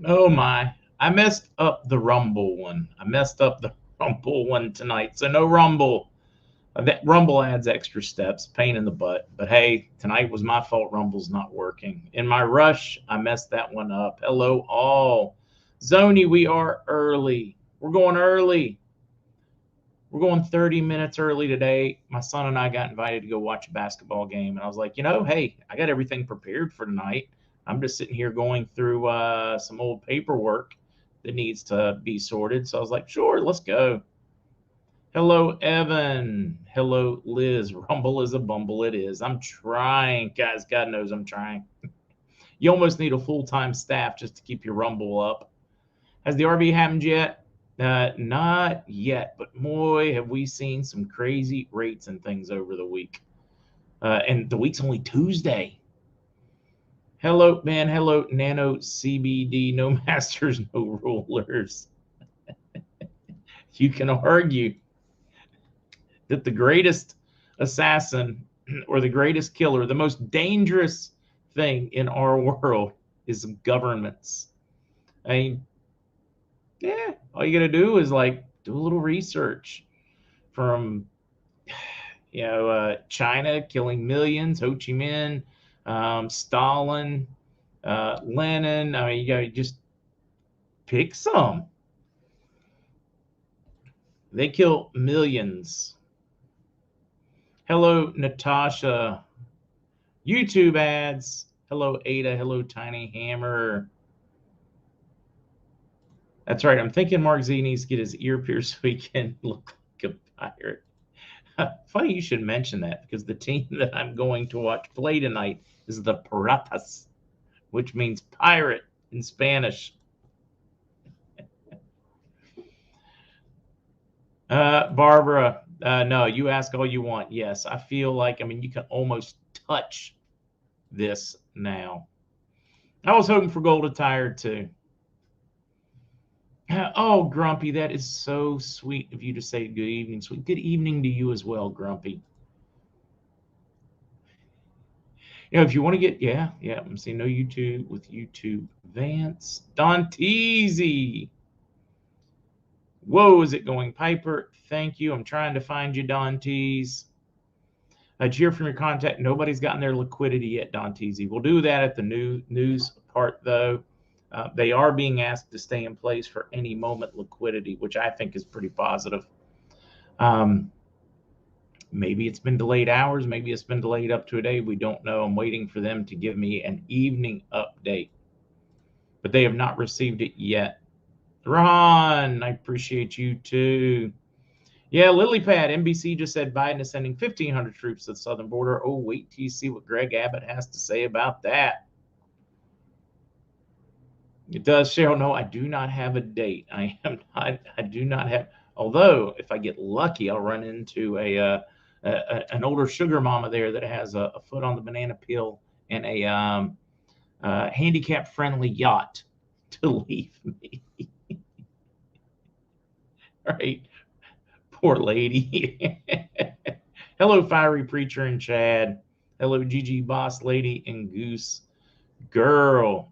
Oh my. I messed up the Rumble one. I messed up the Rumble one tonight. So no Rumble. That Rumble adds extra steps, pain in the butt. But hey, tonight was my fault. Rumble's not working. In my rush, I messed that one up. Hello, all. Zoni, we are early. We're going early. We're going 30 minutes early today. My son and I got invited to go watch a basketball game. And I was like, hey, I got everything prepared for tonight. I'm just sitting here going through some old paperwork that needs to be sorted. So I was like, sure, let's go. Hello, Evan. Hello, Liz. Rumble is a bumble. It is. I'm trying, guys. God knows I'm trying. You almost need a full-time staff just to keep your Rumble up. Has the RV happened yet? Not yet, but boy, have we seen some crazy rates and things over the week. And the week's only Tuesday. Hello, man. Hello, Nano CBD. No masters, no rulers. You can argue that the greatest assassin or the greatest killer, the most dangerous thing in our world is governments. I mean, yeah, all you got to do is like do a little research from, China killing millions, Ho Chi Minh, Stalin, Lenin. I mean, you got to just pick some. They kill millions. Hello, Natasha. YouTube ads. Hello, Ada. Hello, Tiny Hammer. That's right. I'm thinking Mark Z needs to get his ear pierced so he can look like a pirate. Funny you should mention that because the team that I'm going to watch play tonight is the Piratas, which means pirate in Spanish. Barbara, no, you ask all you want. Yes, I feel like, you can almost touch this now. I was hoping for gold attire too. Oh, Grumpy, that is so sweet of you to say good evening. Sweet. Good evening to you as well, Grumpy. If you want to get, I'm seeing no YouTube with YouTube. Vance, Don Teasy. Whoa, is it going? Piper, thank you. I'm trying to find you, Don Tease. Cheer from your contact. Nobody's gotten their liquidity yet, Don Teasy. We'll do that at the news part, though. They are being asked to stay in place for any moment liquidity, which I think is pretty positive. Maybe it's been delayed hours. Maybe it's been delayed up to a day. We don't know. I'm waiting for them to give me an evening update, but they have not received it yet. Ron, I appreciate you too. Yeah, LilyPad, NBC just said Biden is sending 1,500 troops to the southern border. Oh, wait till you see what Greg Abbott has to say about that. It does, Cheryl. No, I do not have a date. I do not have. Although, if I get lucky, I'll run into an older sugar mama there that has a foot on the banana peel and a handicap-friendly yacht to leave me. Right, poor lady. Hello, Fiery Preacher and Chad. Hello, Gigi Boss Lady and Goose Girl.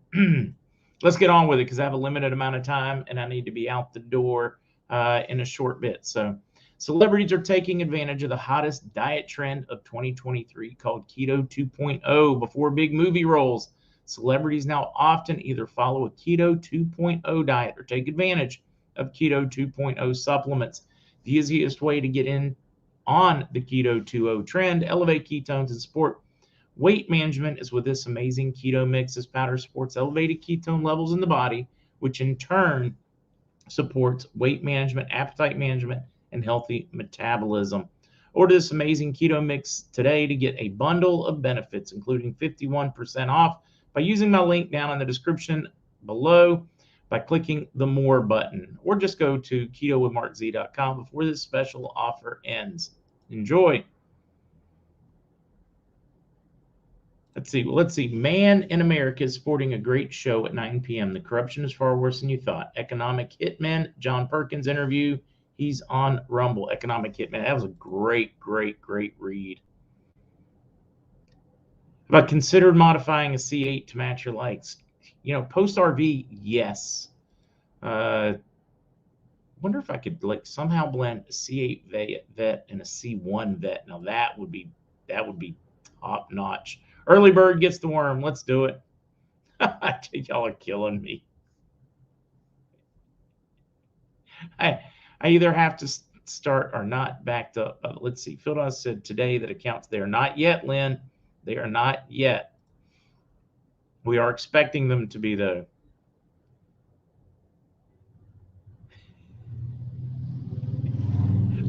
Let's get on with it because I have a limited amount of time and I need to be out the door in a short bit. So celebrities are taking advantage of the hottest diet trend of 2023 called Keto 2.0 before big movie roles. Celebrities now often either follow a Keto 2.0 diet or take advantage of Keto 2.0 supplements. The easiest way to get in on the Keto 2.0 trend, elevate ketones, and support weight management is with this amazing keto mix. This powder supports elevated ketone levels in the body, which in turn supports weight management, appetite management, and healthy metabolism. Order this amazing keto mix today to get a bundle of benefits, including 51% off by using my link down in the description below by clicking the More button, or just go to ketowithmarkz.com before this special offer ends. Enjoy. Let's see. Man in America is sporting a great show at 9 p.m. The corruption is far worse than you thought. Economic Hitman, John Perkins interview. He's on Rumble. Economic Hitman. That was a great read. Have I considered modifying a C8 to match your likes? post RV, yes. Wonder if I could like somehow blend a C8 vet and a C1 vet. Now that would be top notch. Early bird gets the worm. Let's do it. Y'all are killing me. I either have to start or not backed up. Let's see. Phil Dawes said today that accounts, they are not yet, Lynn. They are not yet. We are expecting them to be, though.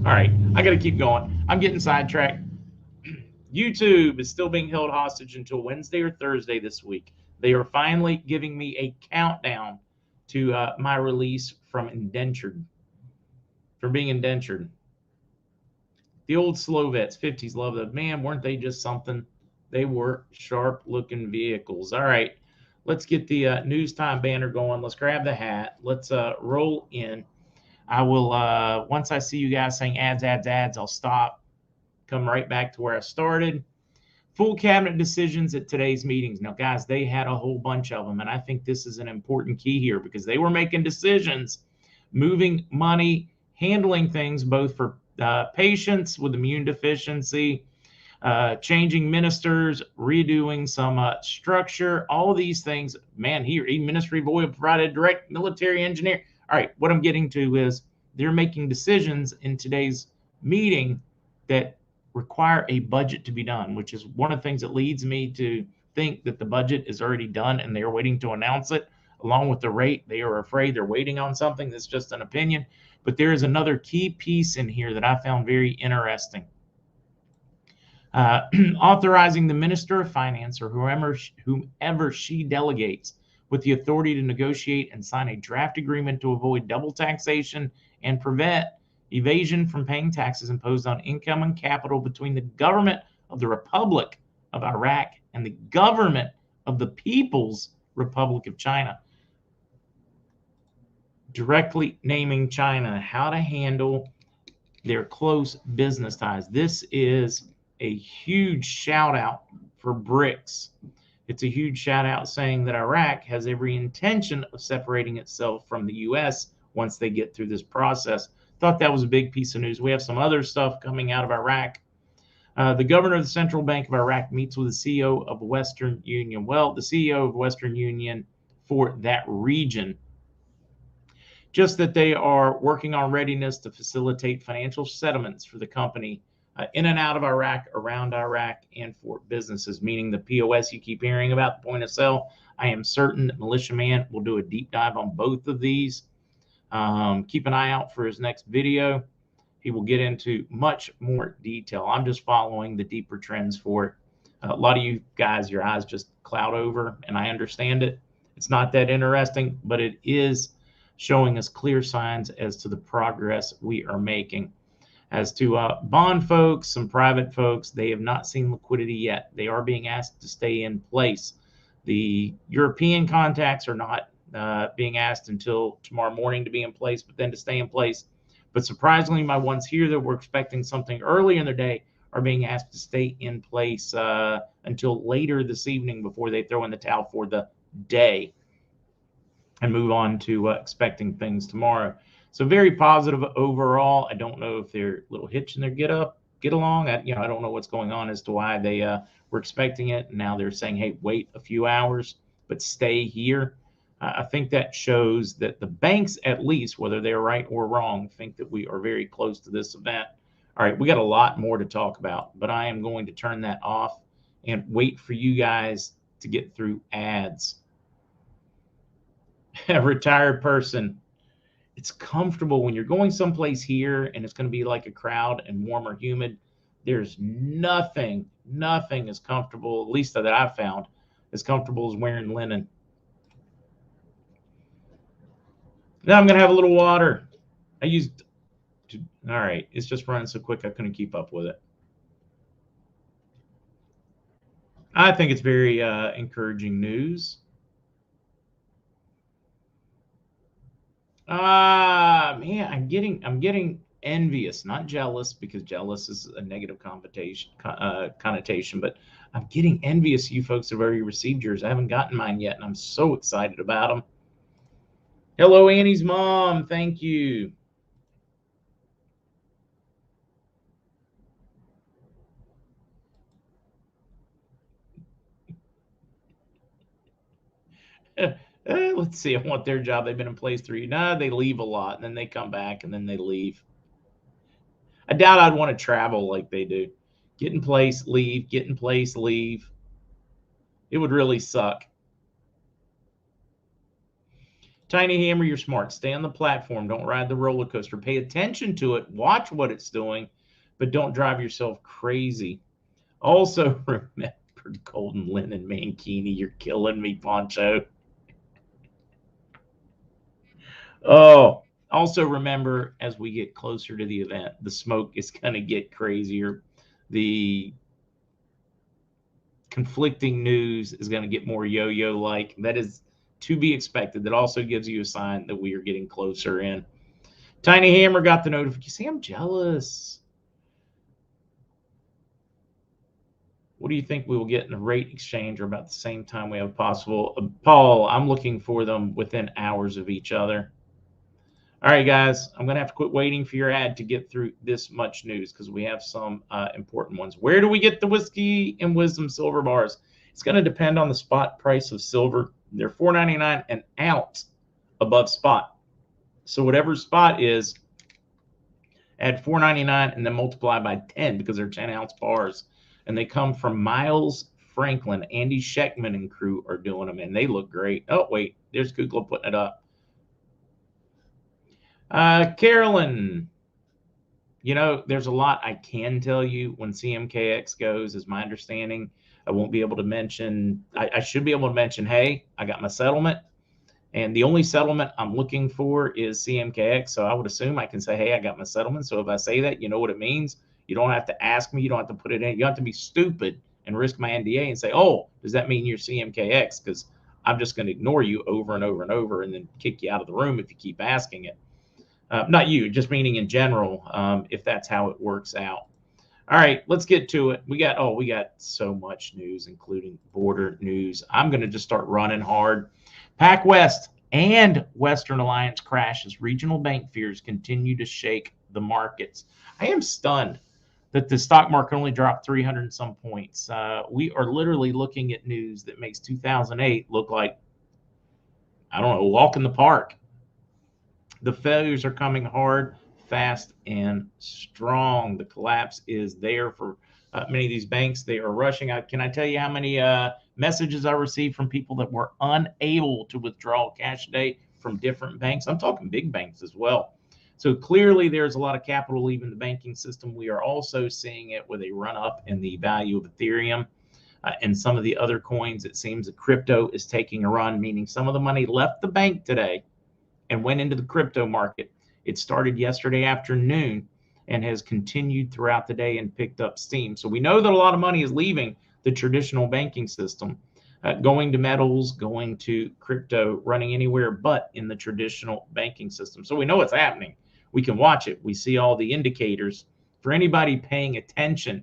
All right, I got to keep going. I'm getting sidetracked. YouTube is still being held hostage until Wednesday or Thursday this week. They are finally giving me a countdown to my release from being indentured. The old slow vets, 50s, love them. Man, weren't they just something? They were sharp-looking vehicles. All right, let's get the news time banner going. Let's grab the hat. Let's roll in. I will, once I see you guys saying ads, I'll stop, come right back to where I started. Full cabinet decisions at today's meetings. Now, guys, they had a whole bunch of them, and I think this is an important key here because they were making decisions, moving money, handling things both for patients with immune deficiency, changing ministers, redoing some structure, all of these things. Man, here, even Ministry of Oil provided direct military engineer. All right, what I'm getting to is they're making decisions in today's meeting that require a budget to be done, which is one of the things that leads me to think that the budget is already done and they're waiting to announce it along with the rate. They are afraid they're waiting on something. That's just an opinion. But there is another key piece in here that I found very interesting. Authorizing the Minister of Finance or whomever she delegates with the authority to negotiate and sign a draft agreement to avoid double taxation and prevent evasion from paying taxes imposed on income and capital between the government of the Republic of Iraq and the government of the People's Republic of China. Directly naming China how to handle their close business ties. This is a huge shout out for BRICS. It's a huge shout out saying that Iraq has every intention of separating itself from the U.S. once they get through this process. Thought that was a big piece of news. We have some other stuff coming out of Iraq. The governor of the Central Bank of Iraq meets with the CEO of Western Union. Well, the CEO of Western Union for that region. Just that they are working on readiness to facilitate financial settlements for the company in and out of Iraq, around Iraq, and for businesses, meaning the POS you keep hearing about, the point of sale. I am certain that Militia Man will do a deep dive on both of these. Keep an eye out for his next video. He will get into much more detail. I'm just following the deeper trends for it. A lot of you guys, your eyes just cloud over, and I understand it. It's not that interesting, but it is showing us clear signs as to the progress we are making. As to bond folks, some private folks, they have not seen liquidity yet. They are being asked to stay in place. The European contacts are not being asked until tomorrow morning to be in place, but then to stay in place. But surprisingly, my ones here that were expecting something early in their day are being asked to stay in place until later this evening before they throw in the towel for the day and move on to expecting things tomorrow. So very positive overall. I don't know if they're a little hitch in their get along. I don't know what's going on as to why they were expecting it. And now they're saying, hey, wait a few hours, but stay here. I think that shows that the banks, at least, whether they're right or wrong, think that we are very close to this event. All right, we got a lot more to talk about, but I am going to turn that off and wait for you guys to get through ads. A retired person. It's comfortable when you're going someplace here and it's going to be like a crowd and warm or humid. There's nothing as comfortable, at least that I've found, as comfortable as wearing linen. Now I'm going to have a little water. All right, it's just running so quick I couldn't keep up with it. I think it's very encouraging news. Man, I'm getting envious, not jealous, because jealous is a negative connotation, but I'm getting envious. You folks have already received yours. I haven't gotten mine yet, and I'm so excited about them. Hello, Annie's mom. Thank you. Let's see. I want their job. They've been in place 3. Nah, they leave a lot, and then they come back, and then they leave. I doubt I'd want to travel like they do. Get in place, leave. Get in place, leave. It would really suck. Tiny Hammer, you're smart. Stay on the platform. Don't ride the roller coaster. Pay attention to it. Watch what it's doing, but don't drive yourself crazy. Also, remember Golden Linen Mankini. You're killing me, Poncho. Oh, also remember, as we get closer to the event, the smoke is going to get crazier. The conflicting news is going to get more yo-yo like. That is to be expected. That also gives you a sign that we are getting closer in. Tiny Hammer got the notification. See, I'm jealous. What do you think we will get in the rate exchange, or about the same time we have possible? Paul, I'm looking for them within hours of each other. All right, guys, I'm going to have to quit waiting for your ad to get through this much news, because we have some important ones. Where do we get the Whiskey and Wisdom silver bars? It's going to depend on the spot price of silver. They're $4.99 an ounce above spot. So whatever spot is, add $4.99 and then multiply by 10, because they're 10-ounce bars. And they come from Miles Franklin. Andy Scheckman and crew are doing them, and they look great. Oh, wait, there's Kukla putting it up. Carolyn, you know, there's a lot I can tell you when CMKX goes, is my understanding. I won't be able to mention, I should be able to mention, hey, I got my settlement. And the only settlement I'm looking for is CMKX. So I would assume I can say, hey, I got my settlement. So if I say that, you know what it means. You don't have to ask me. You don't have to put it in. You don't have to be stupid and risk my NDA and say, oh, does that mean you're CMKX? Because I'm just going to ignore you over and over and over, and then kick you out of the room if you keep asking it. Not you, just meaning in general, if that's how it works out. All right, let's get to it. We got so much news, including border news. I'm going to just start running hard. PacWest and Western Alliance crashes. Regional bank fears continue to shake the markets. I am stunned that the stock market only dropped 300 and some points. We are literally looking at news that makes 2008 look like, I don't know, a walk in the park. The failures are coming hard, fast, and strong. The collapse is there for many of these banks. They are rushing out. Can I tell you how many messages I received from people that were unable to withdraw cash today from different banks? I'm talking big banks as well. So clearly there's a lot of capital leaving the banking system. We are also seeing it with a run up in the value of Ethereum and some of the other coins. It seems that crypto is taking a run, meaning some of the money left the bank today and went into the crypto market. It started yesterday afternoon and has continued throughout the day and picked up steam. So we know that a lot of money is leaving the traditional banking system, going to metals, going to crypto, running anywhere but in the traditional banking system. So we know what's happening. We can watch it. We see all the indicators for anybody paying attention.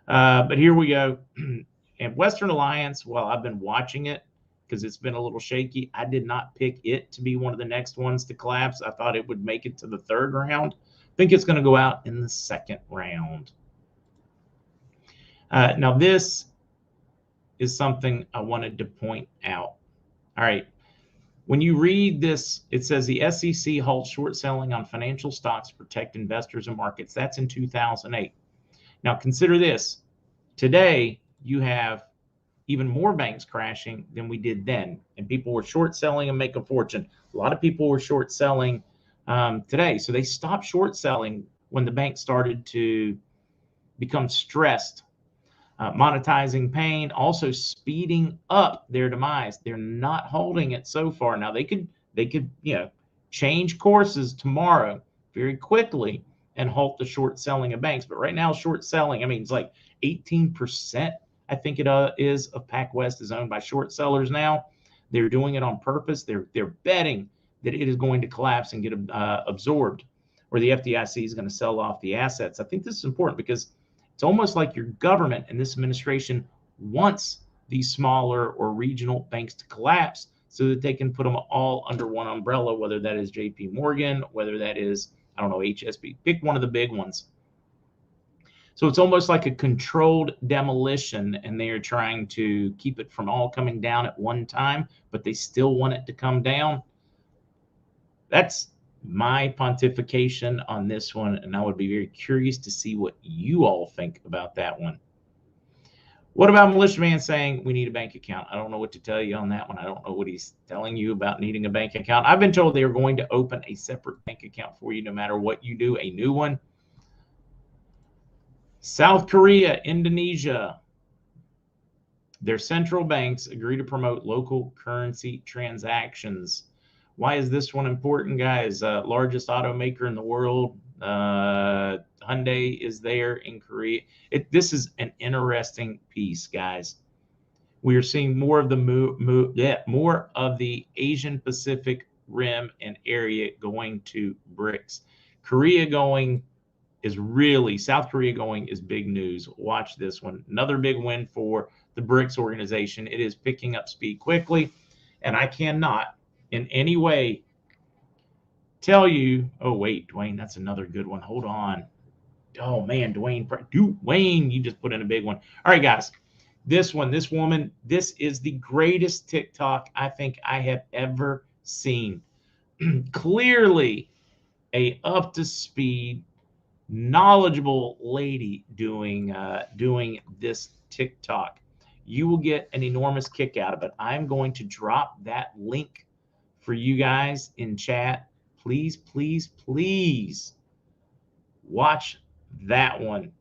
But here we go. And Western Alliance, well, I've been watching it because it's been a little shaky. I did not pick it to be one of the next ones to collapse. I thought it would make it to the third round. I think it's going to go out in the second round. Now, this is something I wanted to point out. All right. When you read this, it says the SEC halts short selling on financial stocks to protect investors and markets. That's in 2008. Now, consider this. Today, you have even more banks crashing than we did then. And people were short selling and make a fortune. A lot of people were short selling today. So they stopped short selling when the bank started to become stressed, monetizing pain, also speeding up their demise. They're not holding it so far. Now they could change courses tomorrow very quickly and halt the short selling of banks. But right now, short selling, I mean, it's like 18%. I think it is of PacWest is owned by short sellers now. They're doing it on purpose. They're betting that it is going to collapse and get absorbed. or the FDIC is going to sell off the assets. I think this is important because it's almost like your government and this administration wants these smaller or regional banks to collapse so that they can put them all under one umbrella, whether that is JP Morgan, whether that is, I don't know, HSB, pick one of the big ones. So it's almost like a controlled demolition, and they are trying to keep it from all coming down at one time, but they still want it to come down. That's my pontification on this one, and I would be very curious to see what you all think about that one. What about Militia Man saying we need a bank account? I don't know what to tell you on that one. I don't know what he's telling you about needing a bank account. I've been told they are going to open a separate bank account for you no matter what you do, a new one. South Korea, Indonesia, their central banks agree to promote local currency transactions. Why is this one important, guys? Largest automaker in the world. Hyundai is there in Korea. This is an interesting piece, guys. We are seeing more of the more of the Asian Pacific Rim and area going to BRICS. Korea going is really, South Korea going is big news. Watch this one. Another big win for the BRICS organization. It is picking up speed quickly, and I cannot in any way tell you, oh, wait, Dwayne, that's another good one. Hold on. Oh, man, Dwayne, you just put in a big one. All right, guys, this one, this woman, this is the greatest TikTok I think I have ever seen. Clearly a up-to-speed, knowledgeable lady doing this TikTok. You will get an enormous kick out of it. I'm going to drop that link for you guys in chat. Please, please, please watch that one.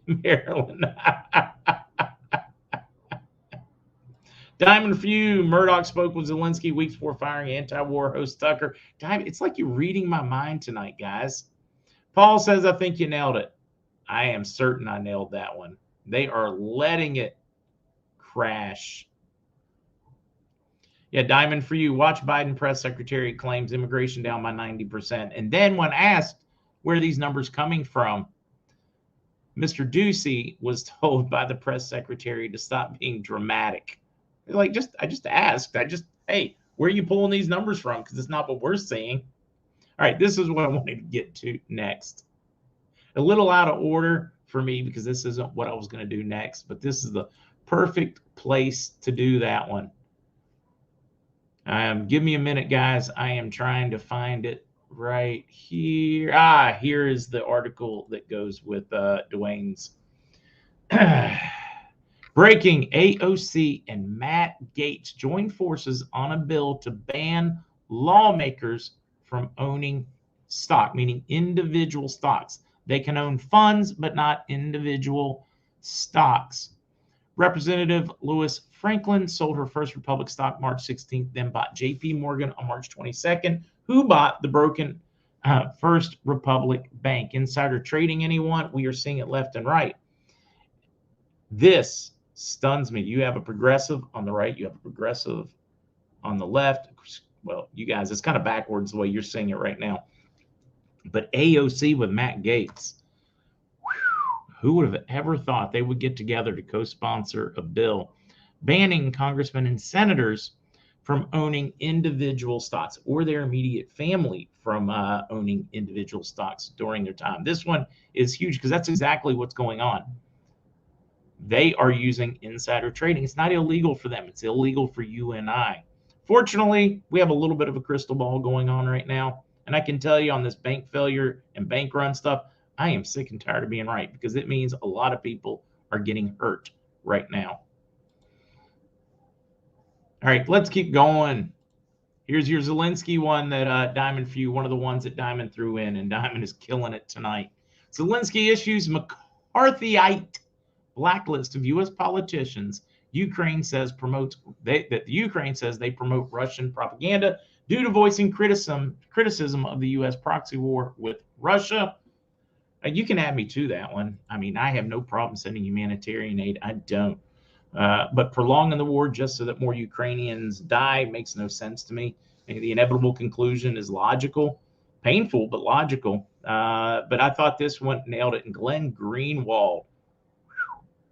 Maryland. Diamond for you. Murdoch spoke with Zelensky weeks before firing anti-war host Tucker. Diamond, it's like you're reading my mind tonight, guys. Paul says, I think you nailed it. I am certain I nailed that one. They are letting it crash. Yeah, Diamond for you. Watch Biden press secretary claims immigration down by 90%. And then when asked where these numbers coming from, Mr. Ducey was told by the press secretary to stop being dramatic. Like, I just asked. Hey, where are you pulling these numbers from? Because it's not what we're seeing. All right, this is what I wanted to get to next. A little out of order for me because this isn't what I was going to do next, but this is the perfect place to do that one. Give me a minute, guys. I am trying to find it right here. Here is the article that goes with Dwayne's. Breaking: AOC and Matt Gaetz join forces on a bill to ban lawmakers from owning stock, meaning individual stocks. They can own funds, but not individual stocks. Representative Louis Franklin sold her first Republic stock March 16th, then bought JP Morgan on March 22nd, who bought the broken First Republic Bank. Insider trading, anyone? We are seeing it left and right. This stuns me. You have a progressive on the right. You have a progressive on the left. Well, you guys, it's kind of backwards the way you're seeing it right now. But AOC with Matt Gaetz. Who would have ever thought they would get together to co-sponsor a bill banning congressmen and senators from owning individual stocks or their immediate family from owning individual stocks during their time? This one is huge because that's exactly what's going on. They are using insider trading. It's not illegal for them. It's illegal for you and I. Fortunately, we have a little bit of a crystal ball going on right now. And I can tell you on this bank failure and bank run stuff, I am sick and tired of being right because it means a lot of people are getting hurt right now. All right, let's keep going. Here's your Zelensky one that Diamond for you, one of the ones that Diamond threw in, and Diamond is killing it tonight. Zelensky issues McCarthyite blacklist of U.S. politicians. Ukraine says Ukraine says they promote Russian propaganda due to voicing criticism of the U.S. proxy war with Russia. You can add me to that one. I mean, I have no problem sending humanitarian aid. I don't. But prolonging the war just so that more Ukrainians die makes no sense to me. The inevitable conclusion is logical, painful but logical. But I thought this one nailed it. And Glenn Greenwald,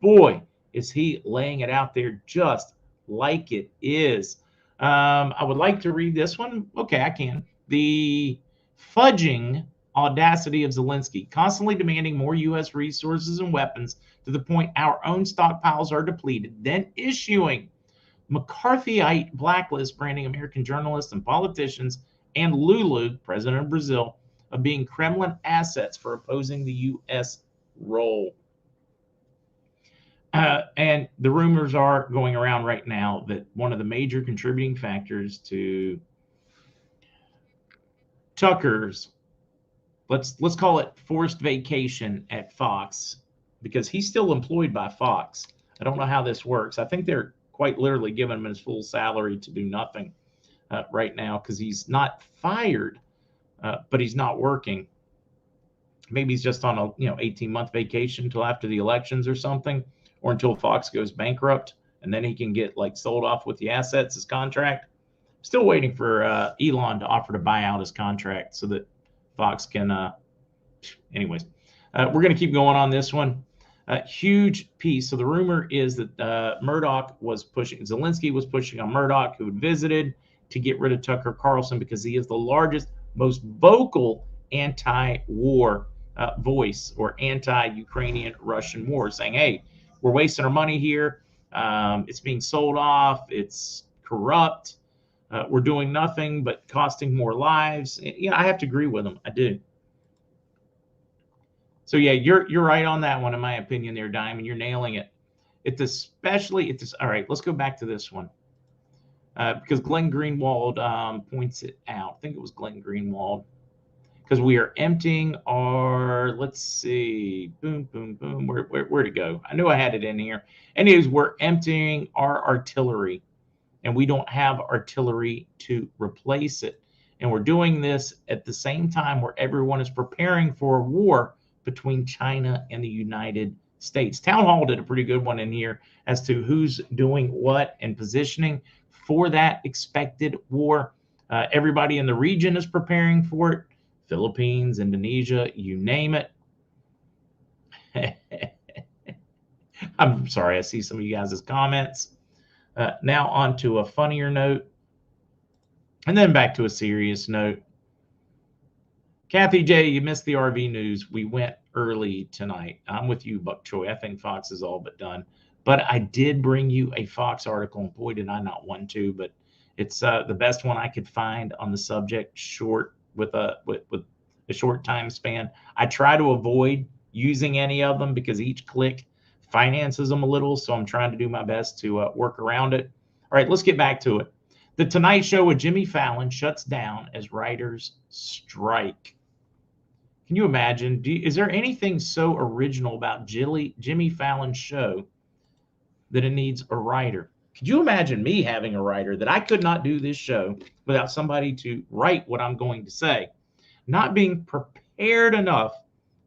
boy, is he laying it out there just like it is. I would like to read this one. Okay, I can. The fudging audacity of Zelensky, constantly demanding more U.S. resources and weapons to the point our own stockpiles are depleted, then issuing McCarthyite blacklist branding American journalists and politicians, and Lulu, president of Brazil, of being Kremlin assets for opposing the U.S. role. And the rumors are going around right now that one of the major contributing factors to Tucker's, let's call it forced vacation at Fox, because he's still employed by Fox. I don't know how this works. I think they're quite literally giving him his full salary to do nothing right now, because he's not fired, but he's not working. Maybe he's just on a 18-month vacation until after the elections or something, or until Fox goes bankrupt, and then he can get sold off with the assets, his contract. Still waiting for Elon to offer to buy out his contract so that Fox can. Anyways, we're going to keep going on this one. Huge piece. So the rumor is that Zelensky was pushing on Murdoch, who had visited, to get rid of Tucker Carlson because he is the largest, most vocal anti-war voice, or anti-Ukrainian Russian war, saying, hey, we're wasting our money here. It's being sold off. It's corrupt. We're doing nothing but costing more lives. Yeah, I have to agree with him. I do. So yeah, you're right on that one, in my opinion there, Diamond. You're nailing it. All right, let's go back to this one. Because Glenn Greenwald points it out. I think it was Glenn Greenwald. Because we are emptying our, let's see, boom, boom, boom. Where'd it go? I knew I had it in here. Anyways, we're emptying our artillery, and we don't have artillery to replace it. And we're doing this at the same time where everyone is preparing for a war between China and the United States. Town Hall did a pretty good one in here as to who's doing what and positioning for that expected war. Everybody in the region is preparing for it. Philippines, Indonesia, you name it. I'm sorry, I see some of you guys' comments. Now on to a funnier note, and then back to a serious note. Kathy J, you missed the RV news. We went early tonight. I'm with you, Buck Choi. I think Fox is all but done. But I did bring you a Fox article, and boy, did I not want to, but it's the best one I could find on the subject, short, with a short time span. I try to avoid using any of them because each click finances them a little, so I'm trying to do my best to work around it. All right, let's get back to it. The Tonight Show with Jimmy Fallon shuts down as writers strike. Can you imagine? Is there anything so original about Jimmy Fallon's show that it needs a writer? Could you imagine me having a writer, that I could not do this show without somebody to write what I'm going to say? Not being prepared enough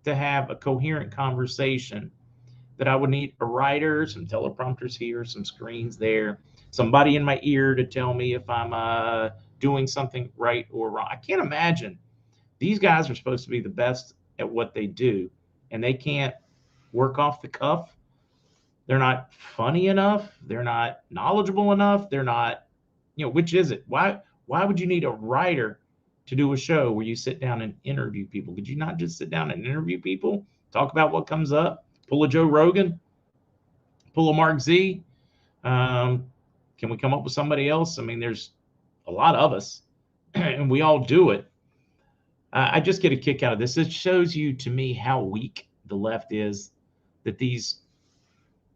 to have a coherent conversation, that I would need a writer, some teleprompters here, some screens there, somebody in my ear to tell me if I'm doing something right or wrong. I can't imagine. These guys are supposed to be the best at what they do, and they can't work off the cuff. They're not funny enough. They're not knowledgeable enough. They're not, which is it? Why would you need a writer to do a show where you sit down and interview people? Could you not just sit down and interview people, talk about what comes up, pull a Joe Rogan, pull a Mark Z? Can we come up with somebody else? I mean, there's a lot of us, and we all do it. I just get a kick out of this. It shows you, to me, how weak the left is, that these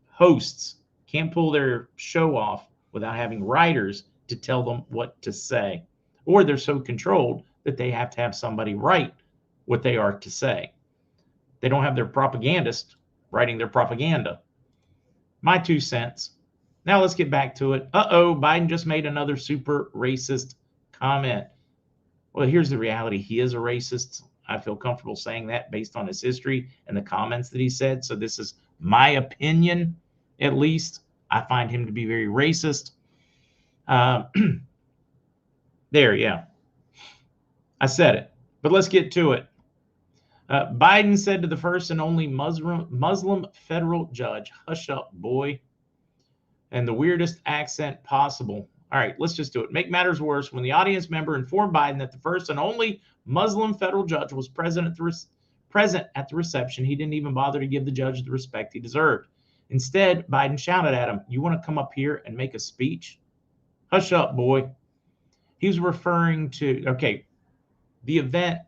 hosts can't pull their show off without having writers to tell them what to say. Or they're so controlled that they have to have somebody write what they are to say. They don't have their propagandist writing their propaganda. My 2 cents. Now let's get back to it. Biden just made another super racist comment. Well, here's the reality. He is a racist. I feel comfortable saying that based on his history and the comments that he said. So this is my opinion, at least. I find him to be very racist. There, yeah. I said it. But let's get to it. Biden said to the first and only Muslim federal judge, "Hush up, boy," and the weirdest accent possible. All right, let's just do it. Make matters worse, when the audience member informed Biden that the first and only Muslim federal judge was present at the reception, he didn't even bother to give the judge the respect he deserved. Instead, Biden shouted at him, "You want to come up here and make a speech? Hush up, boy." He was referring to, okay, the event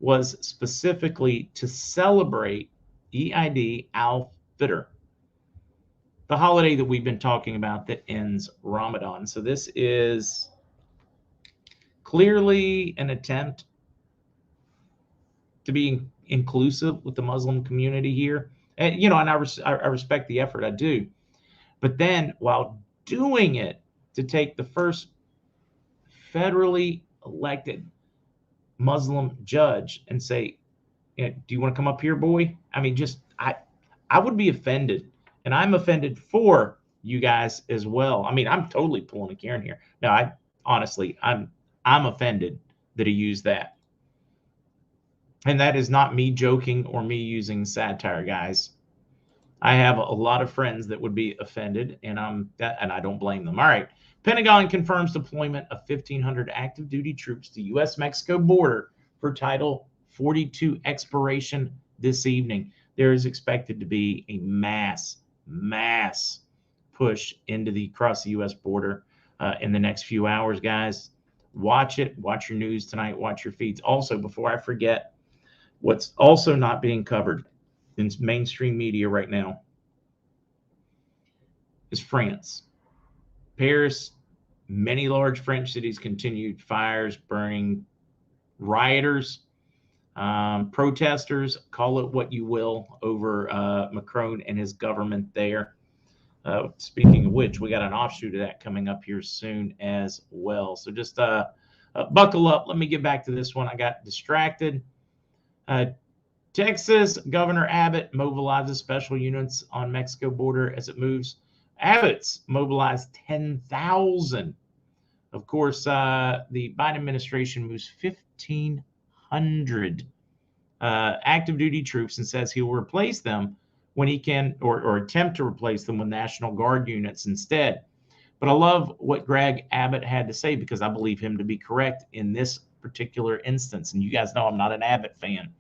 was specifically to celebrate Eid al-Fitr, the holiday that we've been talking about that ends Ramadan. So this is clearly an attempt to be inclusive with the Muslim community here. And, and I respect the effort, I do. But then while doing it, to take the first federally elected Muslim judge and say, "Do you want to come up here, boy?" I mean, I would be offended, and I'm offended for you guys as well. I mean, I'm totally pulling a Karen here. No, I'm offended that he used that. And that is not me joking or me using satire, guys. I have a lot of friends that would be offended, and I don't blame them. All right. Pentagon confirms deployment of 1,500 active duty troops to U.S.-Mexico border for Title 42 expiration this evening. There is expected to be a mass push across the U.S. border in the next few hours, guys. Watch it. Watch your news tonight. Watch your feeds. Also, before I forget, what's also not being covered in mainstream media right now is France. Paris, many large French cities continued fires, burning, rioters, protesters, call it what you will, over Macron and his government there. Speaking of which, we got an offshoot of that coming up here soon as well. So just buckle up. Let me get back to this one. I got distracted. Texas Governor Abbott mobilizes special units on Mexico border as it moves. Abbott's mobilized 10,000. Of course, the Biden administration moves 1,500 active duty troops and says he will replace them when he can, or attempt to replace them with National Guard units instead. But I love what Greg Abbott had to say, because I believe him to be correct in this particular instance. And you guys know I'm not an Abbott fan.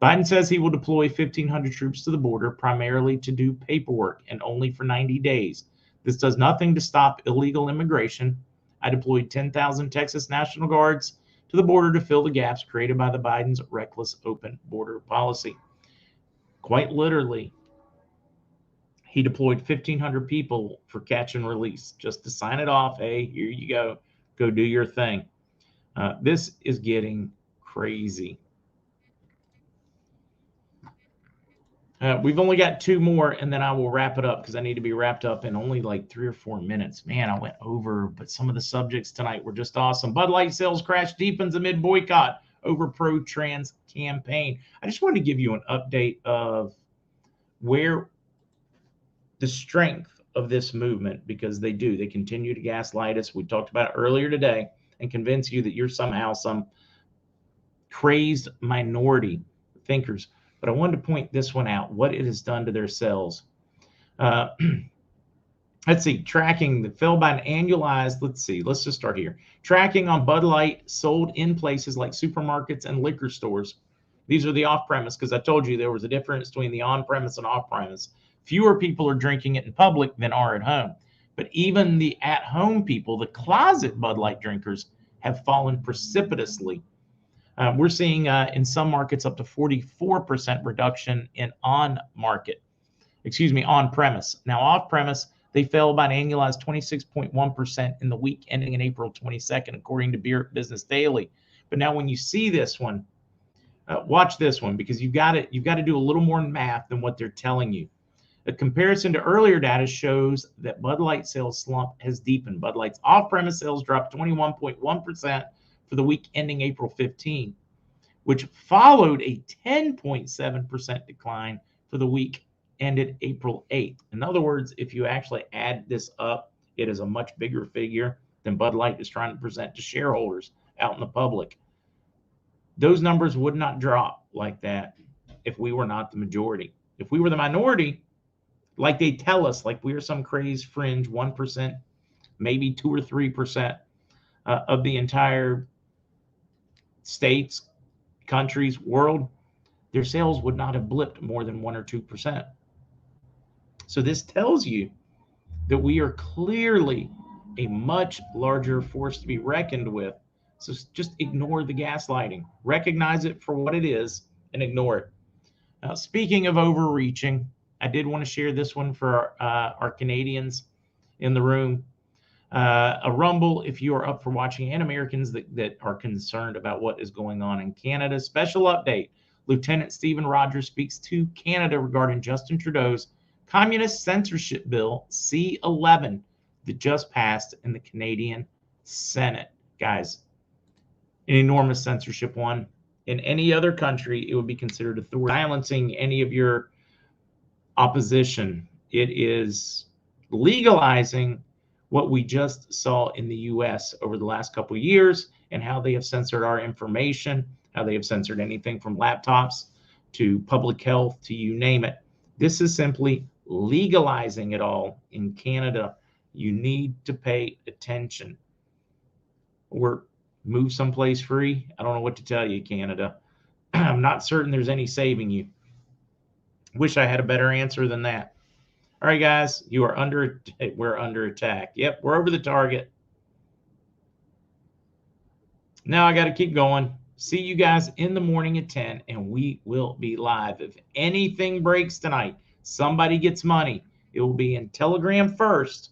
Biden says he will deploy 1,500 troops to the border, primarily to do paperwork and only for 90 days. This does nothing to stop illegal immigration. I deployed 10,000 Texas National Guards to the border to fill the gaps created by the Biden's reckless open border policy. Quite literally, he deployed 1,500 people for catch and release, just to sign it off. Hey, here you go. Go do your thing. This is getting crazy. We've only got two more, and then I will wrap it up, because I need to be wrapped up in only like 3 or 4 minutes. Man, I went over, but some of the subjects tonight were just awesome. Budlight sales crash deepens amid boycott over pro-trans campaign. I just wanted to give you an update of where the strength of this movement, because they continue to gaslight us. We talked about it earlier today, and convince you that you're somehow some crazed minority thinkers. But I wanted to point this one out, what it has done to their sales. Let's see, tracking that fell by an annualized, let's just start here. Tracking on Budlight sold in places like supermarkets and liquor stores. These are the off-premise, because I told you there was a difference between the on-premise and off-premise. Fewer people are drinking it in public than are at home. But even the at-home people, the closet Budlight drinkers, have fallen precipitously. We're seeing in some markets up to 44% reduction in on-premise. Now, off-premise, they fell by an annualized 26.1% in the week ending in April 22nd, according to Beer Business Daily. But now, when you see this one, watch this one, because you've got to do a little more math than what they're telling you. A comparison to earlier data shows that Bud Light sales slump has deepened. Bud Light's off-premise sales dropped 21.1% for the week ending April 15, which followed a 10.7% decline for the week ended April 8th. In other words, if you actually add this up, it is a much bigger figure than Bud Light is trying to present to shareholders out in the public. those numbers would not drop like that if we were not the majority. If we were the minority, like they tell us, like we are some crazed fringe 1%, maybe 2 or 3% of the entire states, countries, world, their sales would not have blipped more than 1 or 2%. So this tells you that we are clearly a much larger force to be reckoned with. So just ignore the gaslighting. Recognize it for what it is and ignore it. Now, speaking of overreaching, I did want to share this one for our Canadians in the room. A rumble if you are up for watching, and Americans that are concerned about what is going on in Canada. Special update. Lieutenant Stephen Rogers speaks to Canada regarding Justin Trudeau's communist censorship bill C-11 that just passed in the Canadian Senate. Guys, an enormous censorship one. In any other country, it would be considered authority. Silencing any of your opposition. It is legalizing what we just saw in the US over the last couple of years and how they have censored our information, how they have censored anything from laptops to public health to you name it. This is simply legalizing it all in Canada. You need to pay attention. Or move someplace free. I don't know what to tell you, Canada. I'm not certain there's any saving you. Wish I had a better answer than that. All right, guys, we're under attack. Yep, we're over the target. Now I got to keep going. See you guys in the morning at 10, and we will be live. If anything breaks tonight, somebody gets money, it will be in Telegram first.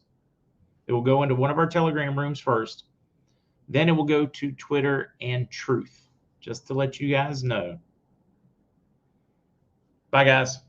It will go into one of our Telegram rooms first. Then it will go to Twitter and Truth, just to let you guys know. Bye, guys.